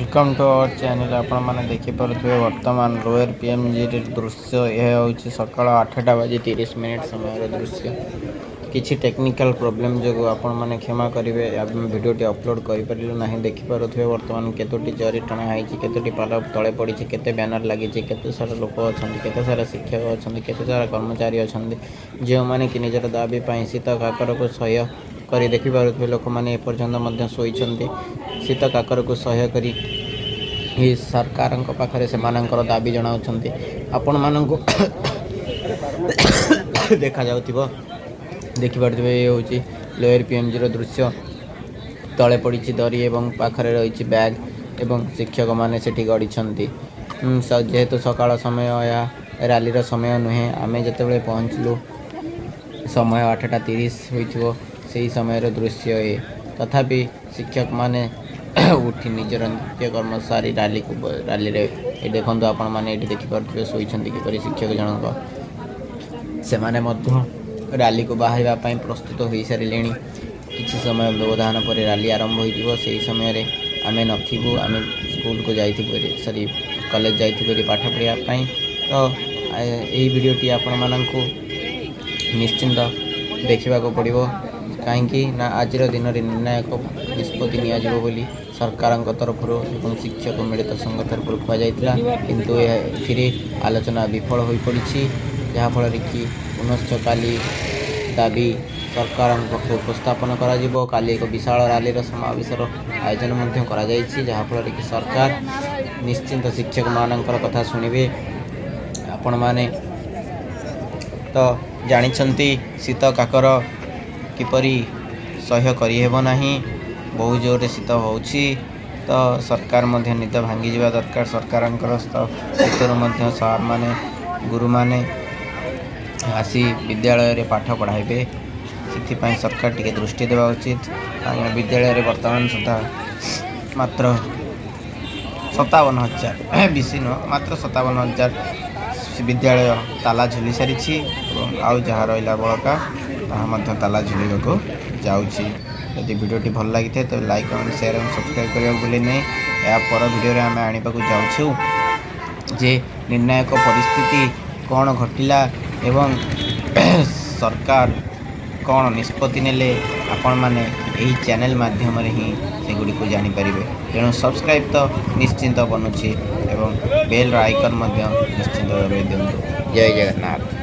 Welcome to our channel. आपण मैंने देखिपे वर्तमान लोअर पीएमजी दृश्य यह हूँ सका 8टा बजे 30 मिनिट समय दृश्य। किसी टेक्निकल प्रोब्लेम जो आपण मैंने क्षमा करेंगे। भिडियोटी अपलोड करें ना देखिपे वर्तमान केतोटी जरी टणा है, केतोटी पाल तले पड़ी, केते बैनर लगी, केते सारा लोक अच्छा, केते सारा शिक्षक अच्छा, केते सारा कर्मचारी अच्छा जो मैंने कि निजर दाबी शीत काकर को सह्य कर देखिपे लोक मैंने एपर्यंत शोई शीत काकर को सह्य करी सरकार पाखे से दाबी जनाऊँ। आपण मानू देखा जाऊ देखिपे ये हूँ लोअर पीएमजी दृश्य। तले पड़ी दरी एवं पाखरे रही बैग एवं शिक्षक मैंने सेठी गड़ी जेहेतु सकाळ समय या रैली समय नुहे आमे जिते पहुँचलु समय 8:30 हो समय दृश्य ये। तथापि शिक्षक माने उठी निजर नित्य कर्म सारी रैली देखु आपण मैंने ये देखिपे शोई किपर शिक्षक जनक से रैली को बाहर प्रस्तुत हो सारे। किसी समय व्यवधान पर रैली आरंभ हो समय आम नथू आम स्कूल को जाइए सॉरी कॉलेज जाइए पाठ पढ़ापी। तो यही वीडियोटी आपण मानू निश्चिंत देखा पड़ो कहीं ना आज दिन में निर्णायक निष्पत्ति नि सरकार तरफ शिक्षक मिलित संघ तरफ कहुला, किंतु यह आलोचना विफल हो पड़ी जहाँफल कि पुनश्च काली दाबी सरकार पक्ष उपस्थापन काली एक विशाल रैली समावेशर आयोजन जहाँफल कि सरकार निश्चिंत शिक्षक मानकर कथा शुणे। आपण मैंने तो जानी शीत काकर किपरि सह्य करना बहुत जोर शीत हो तो सरकार निद भांगी जावा दरकार। सरकार भर सार माने गुरु माने आसी विद्यालय रे पाठ पढ़ाइबे से सरकार टिके दृष्टि देवा उचित। विद्यालय रे वर्तमान सुधा मात्र 57,000 बेसी नुह मात्र 57,000 विद्यालय ताला झुली सारी आउ जहाँ रहा बड़का ताहा ताला झुल को जाऊँगी। यदि वीडियोटी भल लगी थे तो लाइक कमेंट शेयर और सब्सक्राइब करने भूले नहीं। या पर वीडियो आम आने जाऊँ जे निर्णायक परिस्थिति कौन घटिला एवं सरकार कौन निष्पत्ति नेले आपण माने यही चैनल माध्यम ही सेगुड़ी को जानीपर। तेणु सब्सक्राइब तो निश्चिंत बनूची एवं बेल आइकन निश्चिंत दिंतु। जय जगन्नाथ।